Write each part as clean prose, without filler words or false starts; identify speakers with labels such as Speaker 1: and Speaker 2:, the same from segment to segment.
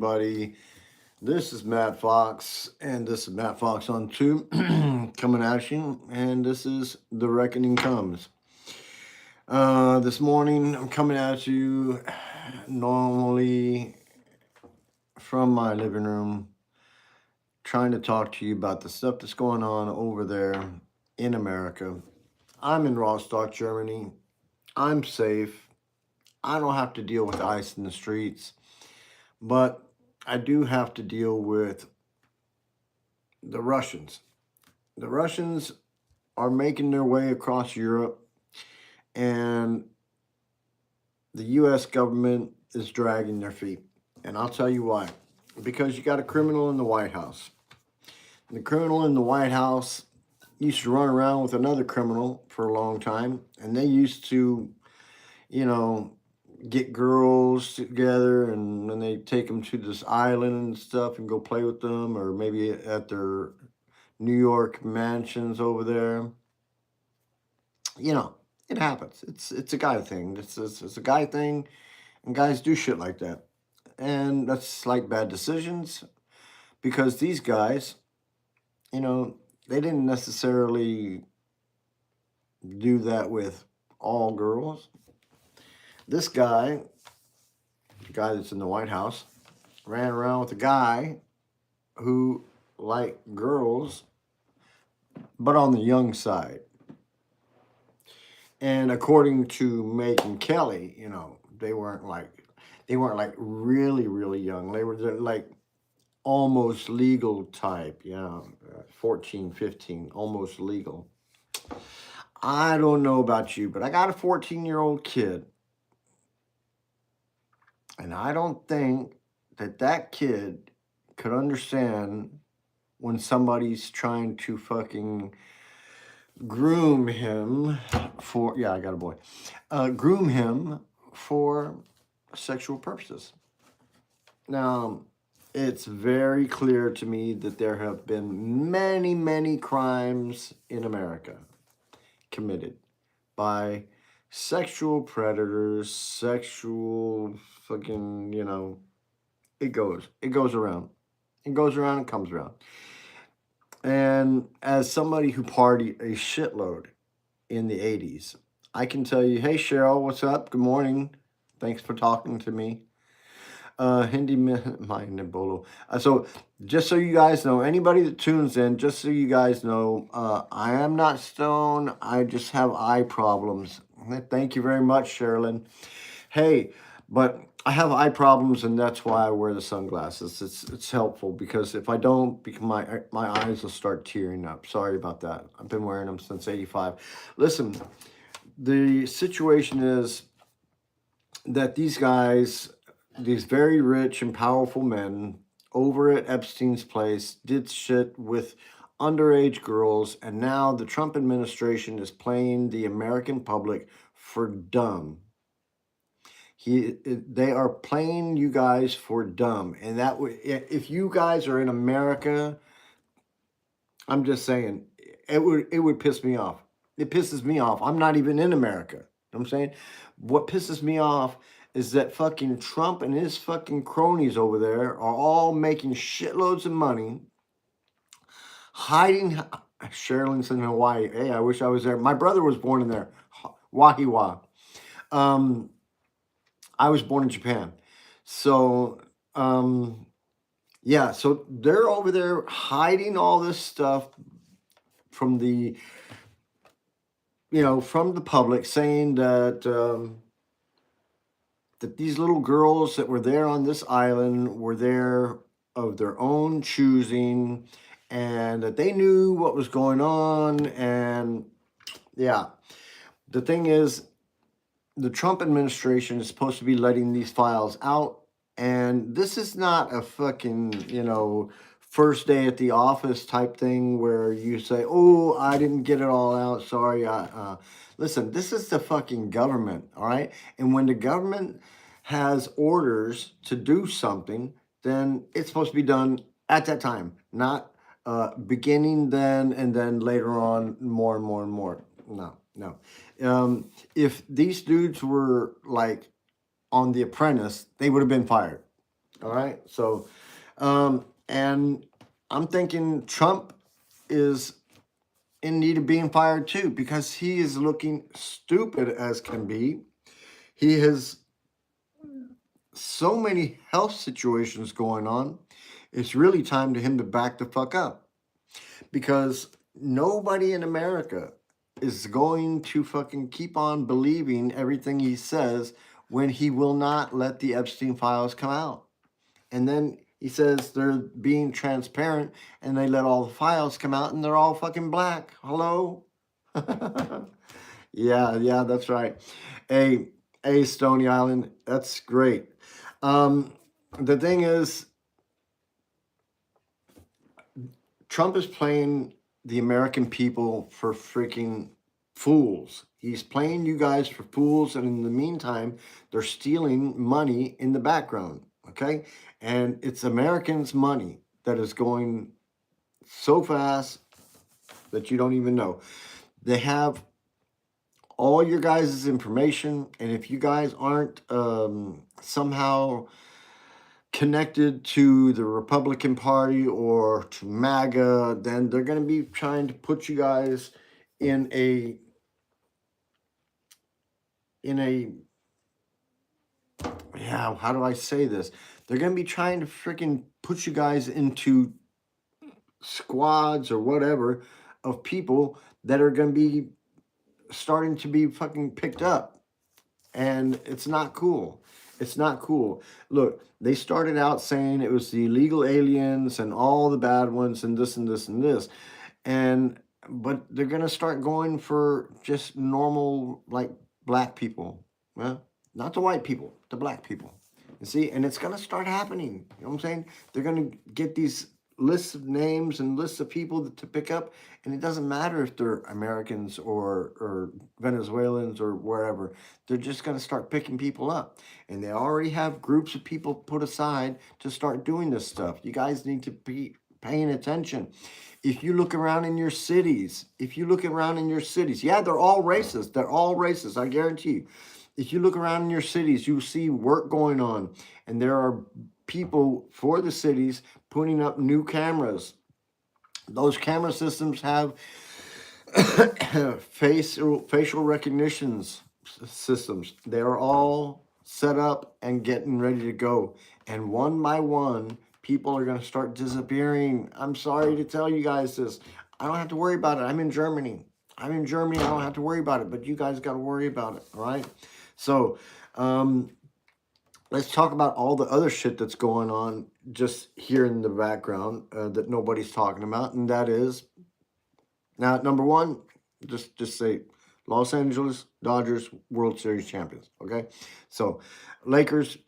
Speaker 1: Buddy, this is Matt Fox, and this is Matt Fox on 2 coming at you, and this is The Reckoning Comes. This morning, I'm coming at you normally from my living room, trying to talk to you about the stuff that's going on over there in America. I'm in Rostock, Germany. I'm safe. I don't have to deal with ice in the streets, but I do have to deal with the Russians. The Russians are making their way across Europe, and the U.S. government is dragging their feet. And I'll tell you why. Because you got a criminal in the White House. And the criminal in the White House used to run around with another criminal for a long time, and they used to, you know, get girls together and then they take them to this island and stuff and go play with them, or maybe at their New York mansions over there. You know, it happens. It's a guy thing. It's a guy thing, and guys do shit like that, and that's like bad decisions because these guys, you know, they didn't necessarily do that with all girls. This guy, the guy that's in the White House, ran around with a guy who liked girls, but on the young side. And according to Megan Kelly, you know, they weren't like really, really young. They were like almost legal type, 14, 15, almost legal. I don't know about you, but I got a 14-year-old kid. And I don't think that kid could understand when somebody's trying to fucking groom him for, yeah, I got a boy, groom him for sexual purposes. Now, it's very clear to me that there have been many, many crimes in America committed by sexual predators, sexual fucking, it goes around. It goes around and comes around. And as somebody who partied a shitload in the 80s, I can tell you, hey Cheryl, what's up? Good morning. Thanks for talking to me. Hindi my Nebolo. So just so you guys know, anybody that tunes in, just so you guys know, I am not stoned. I just have eye problems. Thank you very much, Sherilyn. Hey, but I have eye problems, and that's why I wear the sunglasses. It's helpful because if I don't, my eyes will start tearing up. Sorry about that. I've been wearing them since '85. Listen, the situation is that these guys, these very rich and powerful men over at Epstein's place did shit with underage girls, and now the Trump administration is playing the American public for dumb. They are playing you guys for dumb, and if you guys are in America, I'm just saying it would piss me off. It pisses me off. I'm not even in America. You know what I'm saying? What pisses me off is that fucking Trump and his fucking cronies over there are all making shitloads of money, hiding. Sherilyn's in Hawaii. Hey, I wish I was there. My brother was born in there. Wahiwa. I was born in Japan. So, yeah, so they're over there hiding all this stuff from the, from the public, saying that that these little girls that were there on this island were there of their own choosing, and that they knew what was going on. And yeah, the thing is, the Trump administration is supposed to be letting these files out, and this is not a fucking, first day at the office type thing where you say, oh, I didn't get it all out, sorry. Listen, this is the fucking government, all right? And when the government has orders to do something, then it's supposed to be done at that time, not beginning then and then later on more and more and more. No. If these dudes were like on The Apprentice, they would have been fired. All right. So, and I'm thinking Trump is in need of being fired too, because he is looking stupid as can be. He has so many health situations going on. It's really time to him to back the fuck up, because nobody in America is going to fucking keep on believing everything he says when he will not let the Epstein files come out. And then he says they're being transparent and they let all the files come out and they're all fucking black. Hello? Yeah, that's right. A Stony Island, that's great. Um, the thing is, Trump is playing the American people for freaking fools. He's playing you guys for fools, and in the meantime, they're stealing money in the background, okay? And it's Americans' money that is going so fast that you don't even know. They have all your guys' information, and if you guys aren't somehow connected to the Republican Party or to MAGA, then they're going to be trying to put you guys in a yeah, how do I say this? They're going to be trying to freaking put you guys into squads or whatever of people that are going to be starting to be fucking picked up. And it's not cool. It's not cool. Look, they started out saying it was the illegal aliens and all the bad ones and this and this and this. But they're gonna start going for just normal, like, black people. Well, not the white people, the black people. You see, and it's gonna start happening. You know what I'm saying? They're gonna get these lists of names and lists of people to pick up, and it doesn't matter if they're Americans or Venezuelans or wherever. They're just gonna start picking people up, and they already have groups of people put aside to start doing this stuff. You guys need to be paying attention. If you look around in your cities, yeah, they're all racist. They're all racist, I guarantee you. If you look around in your cities, you see work going on, and there are people for the cities putting up new cameras. Those camera systems have facial recognition systems. They are all set up and getting ready to go. And one by one, people are going to start disappearing. I'm sorry to tell you guys this. I don't have to worry about it. I'm in Germany. I don't have to worry about it. But you guys got to worry about it. All right. So, let's talk about all the other shit that's going on just here in the background that nobody's talking about. And that is, now, number one, just say Los Angeles Dodgers World Series champions. Okay, so Lakers,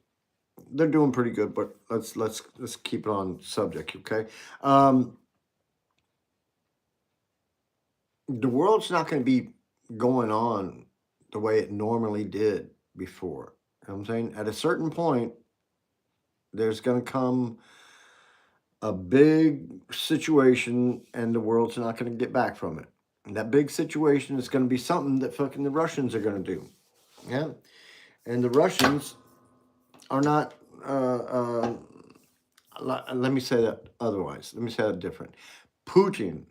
Speaker 1: they're doing pretty good, but let's keep it on subject. Okay, the world's not going to be going on the way it normally did before. You know what I'm saying? At a certain point, there's going to come a big situation, and the world's not going to get back from it. And that big situation is going to be something that fucking the Russians are going to do. Yeah. And the Russians are not, let me say that otherwise. Let me say that different. Putin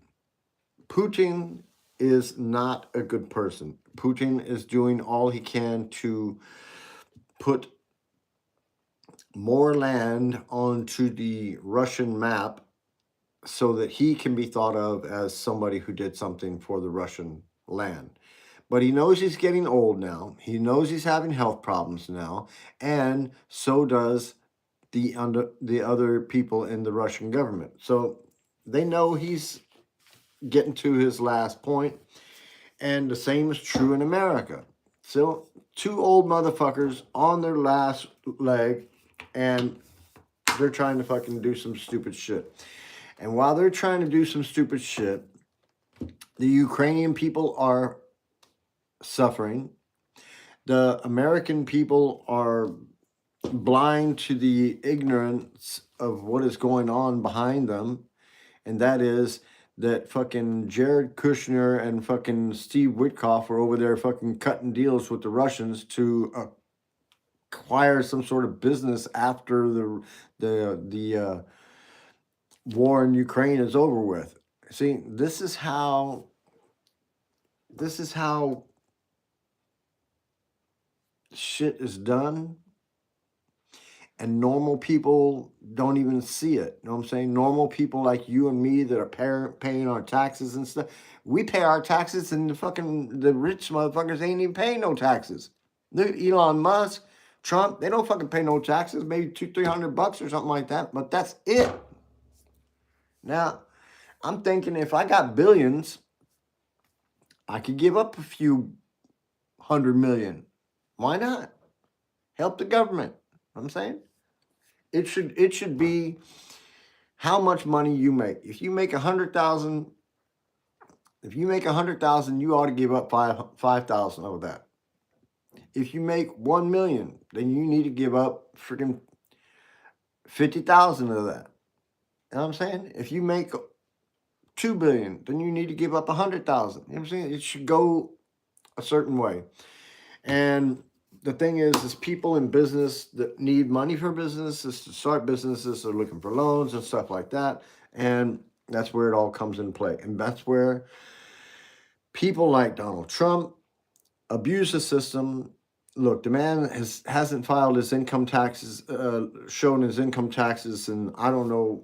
Speaker 1: is not a good person. Putin is doing all he can to put more land onto the Russian map so that he can be thought of as somebody who did something for the Russian land. But he knows he's getting old now. He knows he's having health problems now, and so does the other people in the Russian government. So they know he's getting to his last point, and the same is true in America. So two old motherfuckers on their last leg, and they're trying to fucking do some stupid shit. And while they're trying to do some stupid shit, the Ukrainian people are suffering. The American people are blind to the ignorance of what is going on behind them. And that is that fucking Jared Kushner and fucking Steve Witkoff are over there fucking cutting deals with the Russians to acquire some sort of business after the war in Ukraine is over with. See, this is how shit is done, and normal people don't even see it. You know what I'm saying? Normal people like you and me that are paying our taxes and stuff. We pay our taxes, and the rich motherfuckers ain't even paying no taxes. Elon Musk, Trump, they don't fucking pay no taxes. Maybe $200-300 or something like that. But that's it. Now, I'm thinking if I got billions, I could give up a few 100 million. Why not? Help the government. You know what I'm saying? It should be how much money you make. If you make 100,000, you ought to give up 5,000 of that. If you make 1 million, then you need to give up freaking 50,000 of that. You know what I'm saying? If you make 2 billion, then you need to give up 100,000. You know what I'm saying? It should go a certain way. And the thing is people in business that need money for businesses to start businesses are looking for loans and stuff like that. And that's where it all comes into play. And that's where people like Donald Trump abuse the system. Look, the man hasn't filed his income taxes, shown his income taxes, and I don't know.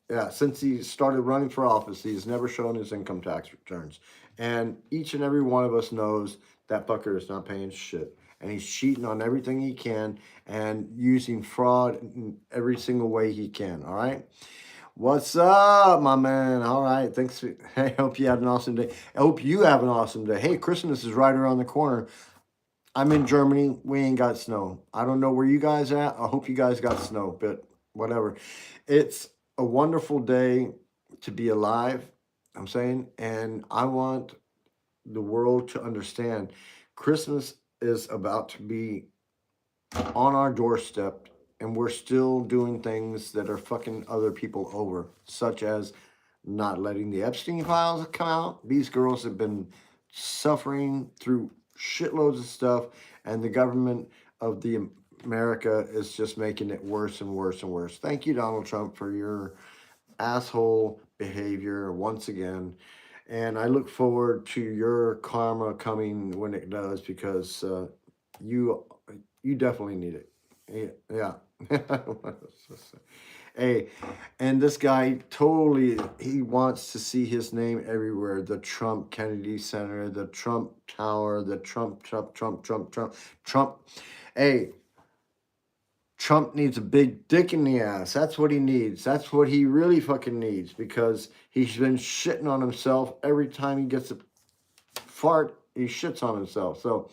Speaker 1: Yeah, since he started running for office, he's never shown his income tax returns. And each and every one of us knows that fucker is not paying shit. And he's cheating on everything he can and using fraud in every single way he can. All right. What's up, my man? All right. Thanks. I hope you have an awesome day. I hope you have an awesome day. Hey, Christmas is right around the corner. I'm in Germany. We ain't got snow. I don't know where you guys are at. I hope you guys got snow, but whatever. It's a wonderful day to be alive, I'm saying, and I want the world to understand Christmas is about to be on our doorstep, and we're still doing things that are fucking other people over, such as not letting the Epstein files come out. These girls have been suffering through shitloads of stuff, and the government of the America is just making it worse and worse and worse. Thank you, Donald Trump, for your asshole behavior once again. And I look forward to your karma coming when it does, because you you definitely need it. Yeah. Hey, and this guy totally, he wants to see his name everywhere. The Trump Kennedy Center, the Trump Tower, the Trump. Hey, Trump needs a big dick in the ass. That's what he needs. That's what he really fucking needs, because he's been shitting on himself every time he gets a fart. He shits on himself. So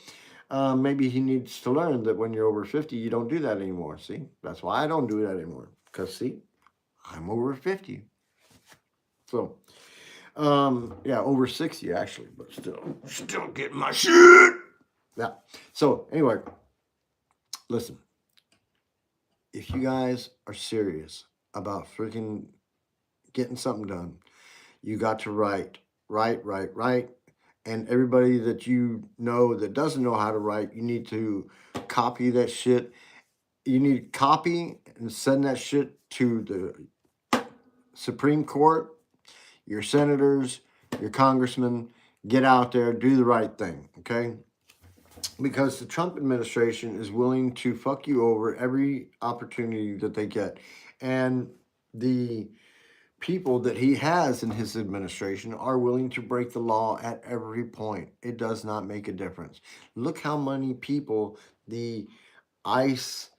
Speaker 1: maybe he needs to learn that when you're over 50, you don't do that anymore. See, that's why I don't do that anymore. Because see, I'm over 50. So, yeah, over 60 actually, but still getting my shit. Yeah. So anyway, listen. If you guys are serious about freaking getting something done, you got to write. And everybody that you know that doesn't know how to write, you need to copy that shit. You need to copy and send that shit to the Supreme Court, your senators, your congressmen. Get out there, do the right thing, okay? Because the Trump administration is willing to fuck you over every opportunity that they get. And the people that he has in his administration are willing to break the law at every point. It does not make a difference. Look how many people the ICE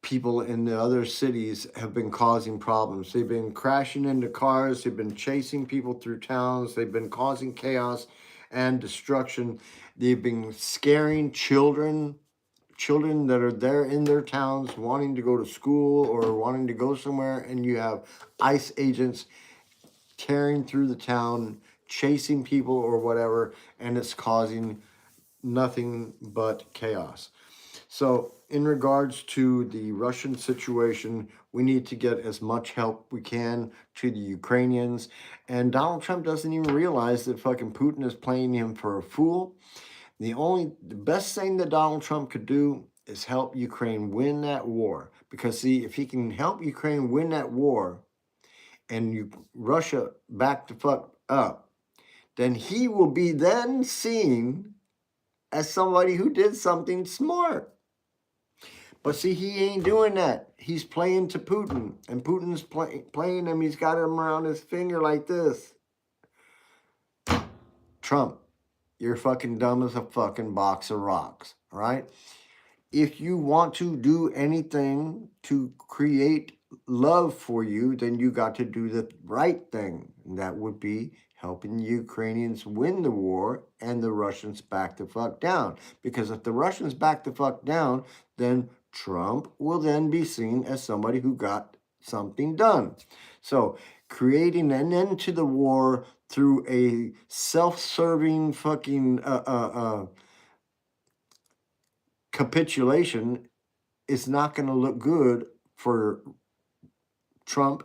Speaker 1: people in the other cities have been causing problems. They've been crashing into cars, they've been chasing people through towns, they've been causing chaos and destruction. They've been scaring children that are there in their towns wanting to go to school or wanting to go somewhere, and you have ICE agents tearing through the town, chasing people or whatever, and it's causing nothing but chaos. So in regards to the Russian situation, we need to get as much help we can to the Ukrainians. And Donald Trump doesn't even realize that fucking Putin is playing him for a fool. The best thing that Donald Trump could do is help Ukraine win that war. Because see, if he can help Ukraine win that war and Russia back the fuck up, then he will be then seen as somebody who did something smart. But see, he ain't doing that. He's playing to Putin, and Putin's playing him. He's got him around his finger like this. Trump, you're fucking dumb as a fucking box of rocks, all right? If you want to do anything to create love for you, then you got to do the right thing. And that would be helping the Ukrainians win the war and the Russians back the fuck down. Because if the Russians back the fuck down, then Trump will then be seen as somebody who got something done. So creating an end to the war through a self-serving fucking capitulation is not going to look good for Trump.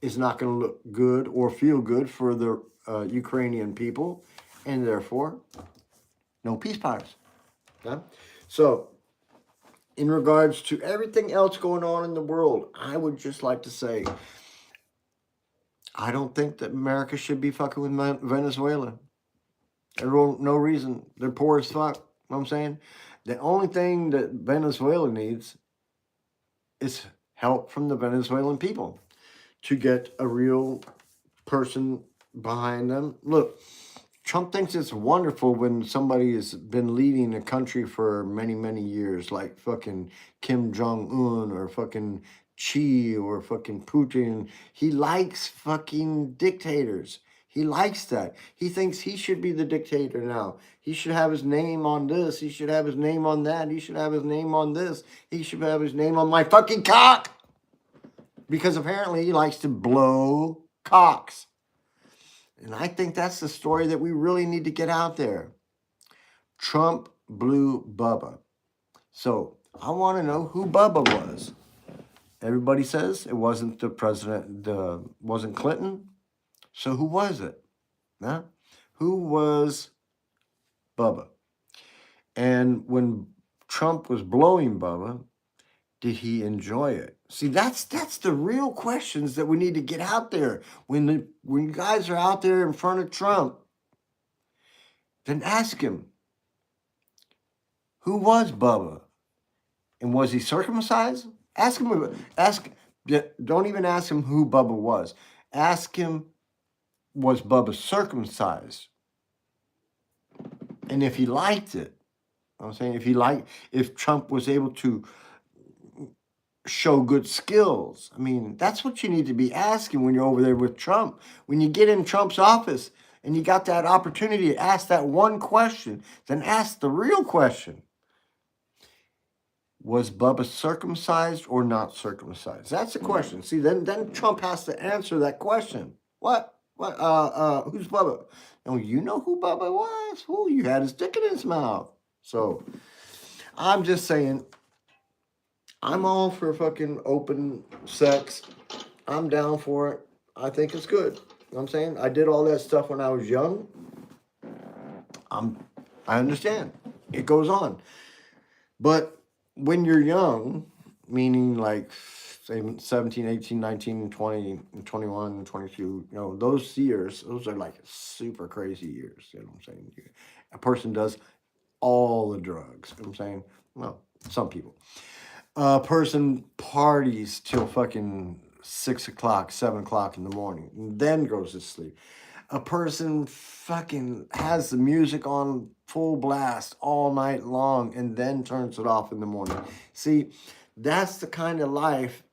Speaker 1: It's not going to look good or feel good for the Ukrainian people, and therefore, no peace powers. Okay? So, in regards to everything else going on in the world, I would just like to say, I don't think that America should be fucking with Venezuela. There's no reason. They're poor as fuck. You know what I'm saying? The only thing that Venezuela needs is help from the Venezuelan people to get a real person behind them. Look, Trump thinks it's wonderful when somebody has been leading a country for many, many years, like fucking Kim Jong-un or fucking Xi or fucking Putin. He likes fucking dictators. He likes that. He thinks he should be the dictator now. He should have his name on this. He should have his name on that. He should have his name on this. He should have his name on my fucking cock. Because apparently he likes to blow cocks. And I think that's the story that we really need to get out there. Trump blew Bubba. So I want to know who Bubba was. Everybody says it wasn't the president, wasn't Clinton. So who was it? Huh? Who was Bubba? And when Trump was blowing Bubba, did he enjoy it? See, that's the real questions that we need to get out there. When you guys are out there in front of Trump, then ask him, who was Bubba? And was he circumcised? Ask him, don't even ask him who Bubba was. Ask him, was Bubba circumcised? And if he liked it, I'm saying if Trump was able to show good skills. I mean, that's what you need to be asking when you're over there with Trump. When you get in Trump's office and you got that opportunity to ask that one question, then ask the real question. Was Bubba circumcised or not circumcised? That's the question. See, then Trump has to answer that question. What? Who's Bubba? Oh, you know who Bubba was? Who? You had his dick in his mouth. So, I'm just saying, I'm all for fucking open sex. I'm down for it. I think it's good. You know what I'm saying? I did all that stuff when I was young. I understand. It goes on. But when you're young, meaning like say 17, 18, 19, 20, 21, 22, those years, those are like super crazy years. You know what I'm saying? A person does all the drugs. You know what I'm saying? Well, some people. A person parties till fucking 6 o'clock, 7 o'clock in the morning, and then goes to sleep. A person fucking has the music on full blast all night long and then turns it off in the morning. See, that's the kind of life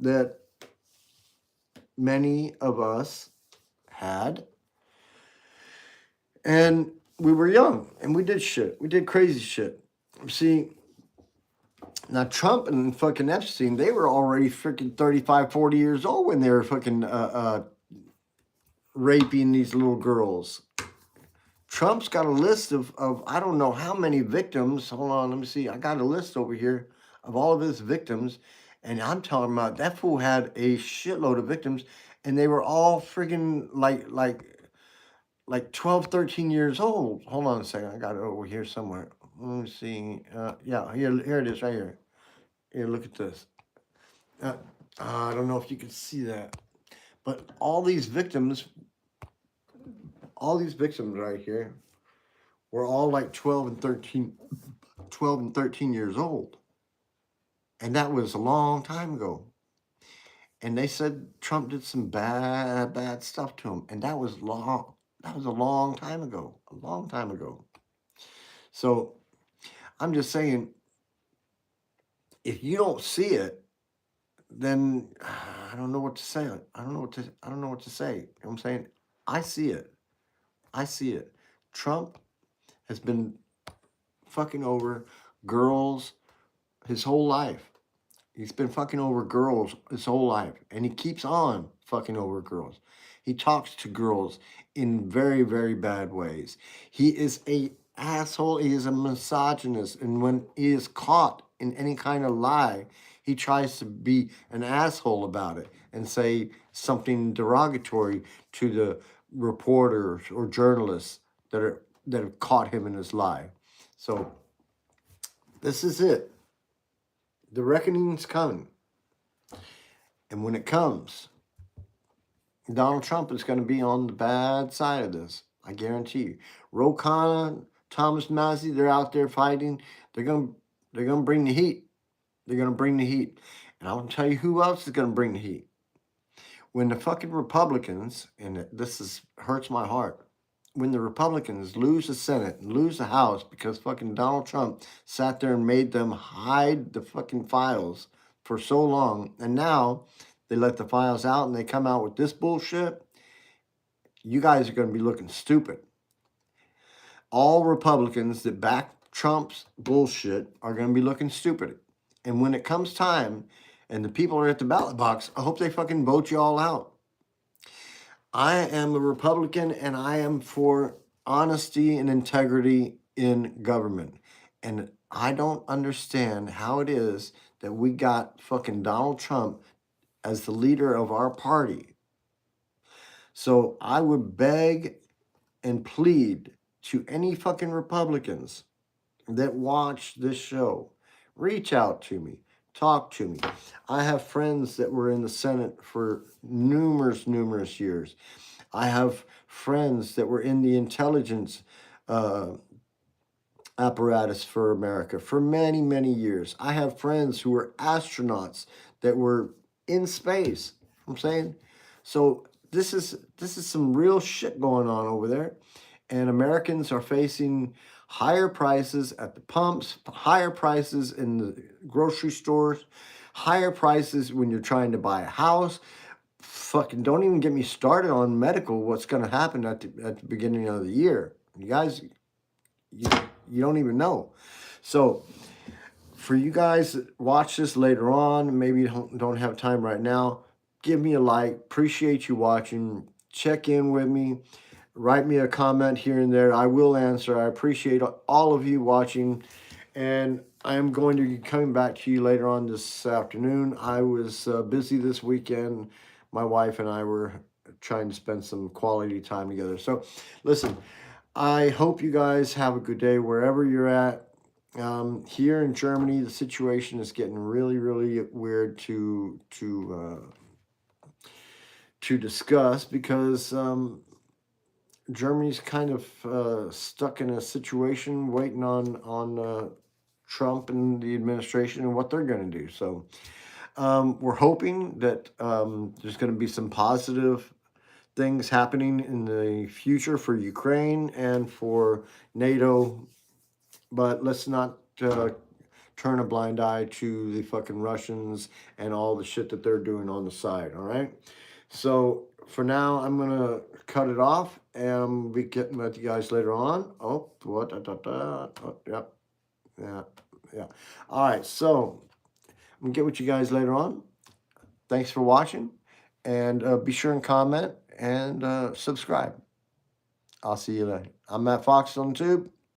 Speaker 1: that many of us had. And we were young and we did shit. We did crazy shit. See, now Trump and fucking Epstein, they were already freaking 35, 40 years old when they were fucking raping these little girls. Trump's got a list of I don't know how many victims. Hold on, let me see. I got a list over here of all of his victims. And I'm talking about that fool had a shitload of victims. And they were all freaking like like 12, 13 years old. Hold on a second. I got it over here somewhere. Let me see. Yeah, here it is right here. Here, look at this. Uh, I don't know if you can see that, but all these victims right here were all like 12 and 13 years old. And that was a long time ago. And they said Trump did some bad stuff to him. And that was a long time ago. A long time ago. So I'm just saying, if you don't see it, then I don't know what to say. I don't know what to say. You know what I'm saying? I see it. I see it. Trump has been fucking over girls his whole life. He's been fucking over girls his whole life, and he keeps on fucking over girls. He talks to girls in very, very bad ways. He is a asshole. He is a misogynist, and when he is caught in any kind of lie, he tries to be an asshole about it and say something derogatory to the reporters or journalists that have caught him in his lie. So this is it. The reckoning's coming. And when it comes, Donald Trump is going to be on the bad side of this. I guarantee you. Ro Khanna, Thomas Massie, they're out there fighting. They're going to bring the heat. They're going to bring the heat. And I'm going to tell you who else is going to bring the heat. When the fucking Republicans, and this hurts my heart, when the Republicans lose the Senate and lose the House because fucking Donald Trump sat there and made them hide the fucking files for so long, and now they let the files out and they come out with this bullshit, you guys are going to be looking stupid. All Republicans that back Trump's bullshit are going to be looking stupid. And when it comes time and the people are at the ballot box, I hope they fucking vote you all out. I am a Republican and I am for honesty and integrity in government. And I don't understand how it is that we got fucking Donald Trump as the leader of our party. So I would beg and plead to any fucking Republicans that watch this show, reach out to me, talk to me. I have friends that were in the Senate for numerous years. I have friends that were in the intelligence apparatus for America for many years. I have friends who were astronauts that were in space. I'm saying, so this is some real shit going on over there, and Americans are facing higher prices at the pumps, higher prices in the grocery stores, higher prices when you're trying to buy a house. Fucking don't even get me started on medical, what's going to happen at the beginning of the year. You guys, you don't even know. So for you guys that watch this later on, maybe you don't have time right now, give me a like. Appreciate you watching. Check in with me. Write me a comment here and there. I will answer. I appreciate all of you watching. And I am going to be coming back to you later on this afternoon. I was busy this weekend. My wife and I were trying to spend some quality time together. So listen, I hope you guys have a good day wherever you're at. Here in Germany, the situation is getting really weird to discuss because Germany's kind of stuck in a situation waiting on Trump and the administration and what they're going to do. So we're hoping that there's going to be some positive things happening in the future for Ukraine and for NATO, but let's not turn a blind eye to the fucking Russians and all the shit that they're doing on the side, all right? So for now, I'm going to cut it off, and I'll be getting with you guys later on. Oh, what? Yeah. All right, so I'm going to get with you guys later on. Thanks for watching, and be sure and comment and subscribe. I'll see you later. I'm Matt Fox on YouTube.